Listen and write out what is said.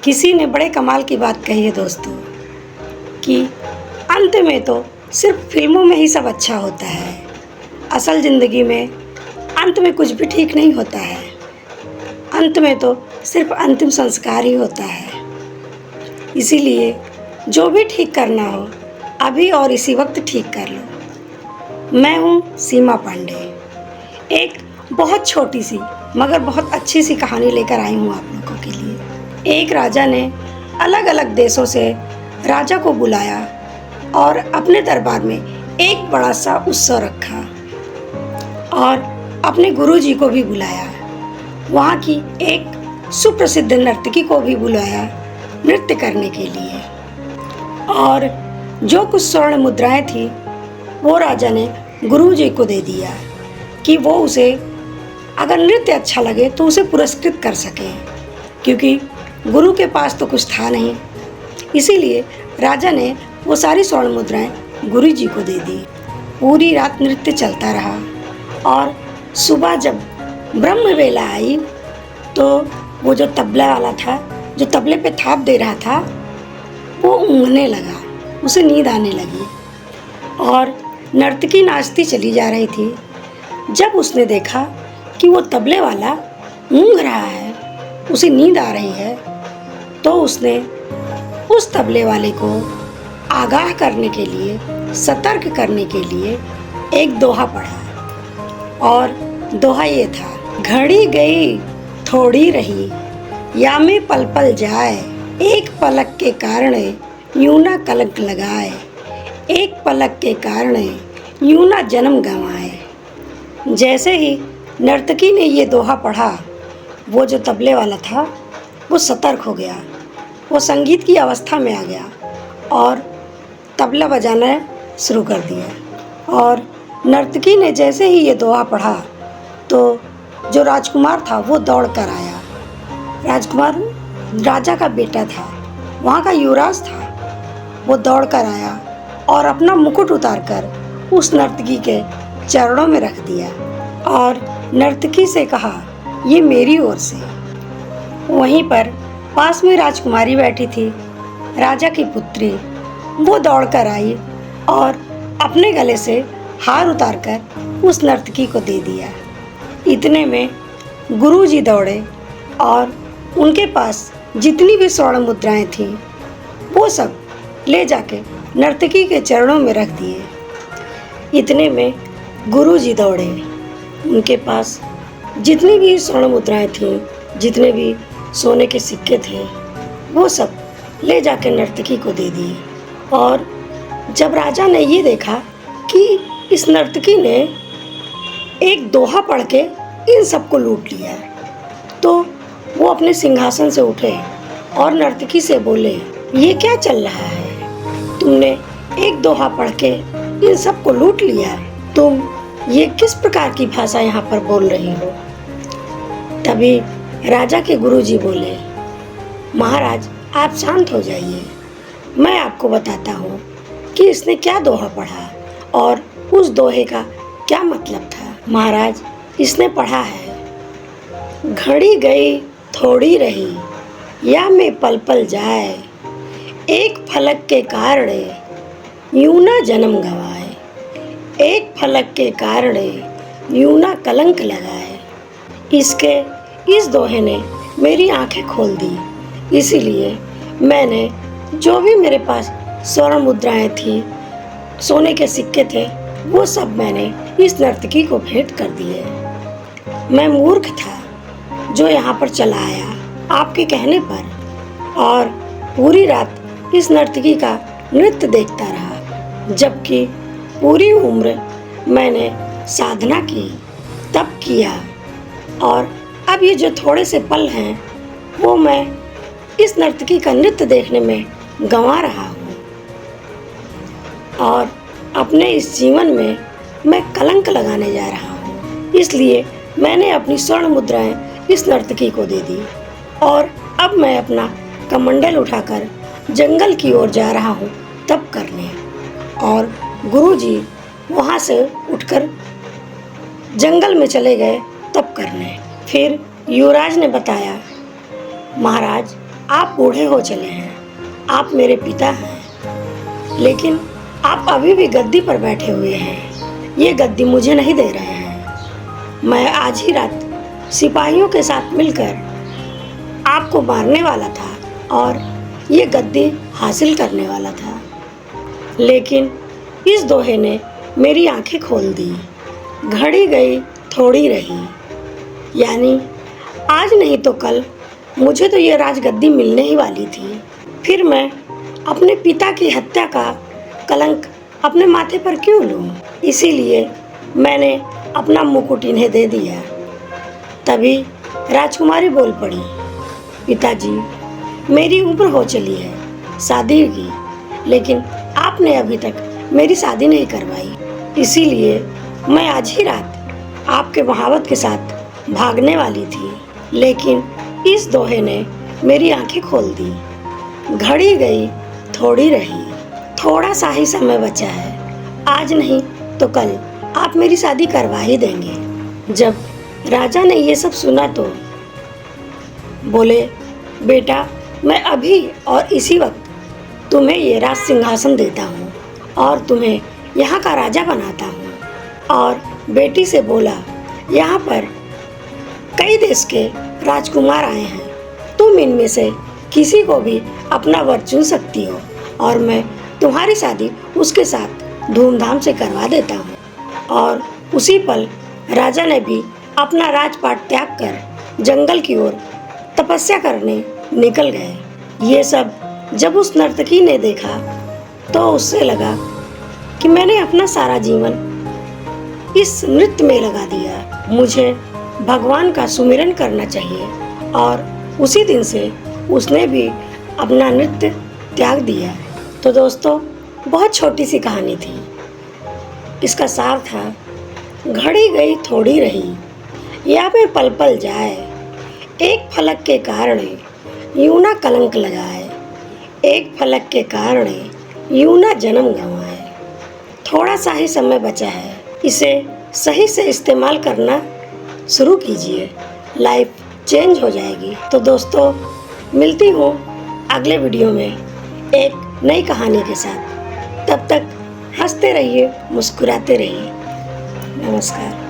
किसी ने बड़े कमाल की बात कही है दोस्तों कि अंत में तो सिर्फ फिल्मों में ही सब अच्छा होता है। असल ज़िंदगी में अंत में कुछ भी ठीक नहीं होता है। अंत में तो सिर्फ अंतिम संस्कार ही होता है। इसीलिए जो भी ठीक करना हो अभी और इसी वक्त ठीक कर लो। मैं हूँ सीमा पांडे। एक बहुत छोटी सी मगर बहुत अच्छी सी कहानी लेकर आई हूँ आप लोगों के लिए। एक राजा ने अलग अलग देशों से राजा को बुलाया और अपने दरबार में एक बड़ा सा उत्सव रखा और अपने गुरुजी को भी बुलाया। वहाँ की एक सुप्रसिद्ध नर्तकी को भी बुलाया नृत्य करने के लिए। और जो कुछ स्वर्ण मुद्राएं थी वो राजा ने गुरुजी को दे दिया कि वो उसे अगर नृत्य अच्छा लगे तो उसे पुरस्कृत कर सके, क्योंकि गुरु के पास तो कुछ था नहीं। इसीलिए राजा ने वो सारी स्वर्ण मुद्राएं गुरुजी को दे दी। पूरी रात नृत्य चलता रहा और सुबह जब ब्रह्म वेला आई तो वो जो तबला वाला था, जो तबले पे थाप दे रहा था, वो ऊँघने लगा, उसे नींद आने लगी और नर्तकी नाचती चली जा रही थी। जब उसने देखा कि वो तबले वाला ऊँघ रहा है, उसे नींद आ रही है, तो उसने उस तबले वाले को आगाह करने के लिए, सतर्क करने के लिए एक दोहा पढ़ा। और दोहा ये था, घड़ी गई थोड़ी रही या में पल पल जाए, एक पलक के कारण यूं ना कलंक लगाए, एक पलक के कारण यूं ना जन्म गंवाए। जैसे ही नर्तकी ने ये दोहा पढ़ा, वो जो तबले वाला था वो सतर्क हो गया, वो संगीत की अवस्था में आ गया और तबला बजाना शुरू कर दिया। और नर्तकी ने जैसे ही ये दोहा पढ़ा तो जो राजकुमार था वो दौड़ कर आया। राजकुमार राजा का बेटा था, वहाँ का युवराज था। वो दौड़ कर आया और अपना मुकुट उतार कर उस नर्तकी के चरणों में रख दिया और नर्तकी से कहा, ये मेरी ओर से। वहीं पर पास में राजकुमारी बैठी थी, राजा की पुत्री। वो दौड़कर आई और अपने गले से हार उतारकर उस नर्तकी को दे दिया। इतने में गुरुजी दौड़े और उनके पास जितनी भी स्वर्ण मुद्राएं थीं वो सब ले जाके नर्तकी के चरणों में रख दिए। इतने में गुरुजी दौड़े, उनके पास जितनी भी स्वर्ण मुद्राएं थीं, जितने भी सोने के सिक्के थे, वो सब ले जाके नर्तकी को दे दिए। और जब राजा ने ये देखा कि इस नर्तकी ने एक दोहा पढ़ के इन सबको लूट लिया, तो वो अपने सिंहासन से उठे और नर्तकी से बोले, ये क्या चल रहा है? तुमने एक दोहा पढ़ के इन सबको लूट लिया, तुम ये किस प्रकार की भाषा यहाँ पर बोल रही हो? तभी राजा के गुरुजी बोले, महाराज आप शांत हो जाइए, मैं आपको बताता हूँ कि इसने क्या दोहा पढ़ा और उस दोहे का क्या मतलब था। महाराज, इसने पढ़ा है, घड़ी गई थोड़ी रही या में पल पल जाए, एक फलक के कारण यूं ना जन्म गवाए, एक फलक के कारण यूं ना कलंक लगाए। इस दोहे ने मेरी आंखें खोल दी। इसीलिए मैंने जो भी मेरे पास स्वर्ण मुद्राएं थी, सोने के सिक्के थे, वो सब मैंने इस नर्तकी को भेंट कर दिए। मैं मूर्ख था जो यहाँ पर चला आया आपके कहने पर और पूरी रात इस नर्तकी का नृत्य देखता रहा, जबकि पूरी उम्र मैंने साधना की, तप किया, और अब ये जो थोड़े से पल हैं वो मैं इस नर्तकी का नृत्य देखने में गंवा रहा हूँ और अपने इस जीवन में मैं कलंक लगाने जा रहा हूँ। इसलिए मैंने अपनी स्वर्ण मुद्राएं इस नर्तकी को दे दी और अब मैं अपना कमंडल उठाकर जंगल की ओर जा रहा हूँ तप करने। और गुरुजी वहाँ से उठकर जंगल में चले गए तप करने। फिर युवराज ने बताया, महाराज आप बूढ़े हो चले हैं, आप मेरे पिता हैं, लेकिन आप अभी भी गद्दी पर बैठे हुए हैं। ये गद्दी मुझे नहीं दे रहे हैं। मैं आज ही रात सिपाहियों के साथ मिलकर आपको मारने वाला था और ये गद्दी हासिल करने वाला था, लेकिन इस दोहे ने मेरी आंखें खोल दी। घड़ी गई थोड़ी रही, यानी आज नहीं तो कल मुझे तो ये राजगद्दी मिलने ही वाली थी। फिर मैं अपने पिता की हत्या का कलंक अपने माथे पर क्यों लूं? इसीलिए मैंने अपना मुकुट इन्हें दे दिया। तभी राजकुमारी बोल पड़ी, पिताजी, मेरी उम्र हो चली है शादी की, लेकिन आपने अभी तक मेरी शादी नहीं करवाई। इसीलिए मैं आज ही रात आपके महावत के साथ भागने वाली थी, लेकिन इस दोहे ने मेरी आंखें खोल दी। घड़ी गई थोड़ी रही, थोड़ा सा ही समय बचा है। आज नहीं तो कल आप मेरी शादी करवा ही देंगे। जब राजा ने ये सब सुना तो बोले, बेटा, मैं अभी और इसी वक्त तुम्हें ये राज सिंहासन देता हूँ और तुम्हें यहाँ का राजा बनाता हूँ। और बेटी से बोला, यहाँ पर कई देश के राजकुमार आए हैं, तुम इनमें से किसी को भी अपना वर चुन सकती हो और मैं तुम्हारी शादी उसके साथ धूमधाम से करवा देता हूँ। और उसी पल राजा ने भी अपना राजपाट त्याग कर जंगल की ओर तपस्या करने निकल गए। ये सब जब उस नर्तकी ने देखा तो उससे लगा कि मैंने अपना सारा जीवन इस नृत्य में लगा दिया। मुझे भगवान का सुमिरन करना चाहिए। और उसी दिन से उसने भी अपना नृत्य त्याग दिया। तो दोस्तों, बहुत छोटी सी कहानी थी। इसका सार था, घड़ी गई थोड़ी रही, या में पल पल जाए, एक फलक के कारण यूं ना कलंक लगाए, एक फलक के कारण यूं ना जन्म गंवाए। थोड़ा सा ही समय बचा है, इसे सही से इस्तेमाल करना शुरू कीजिए, लाइफ चेंज हो जाएगी। तो दोस्तों, मिलती हूँ अगले वीडियो में एक नई कहानी के साथ। तब तक हंसते रहिए, मुस्कुराते रहिए। नमस्कार।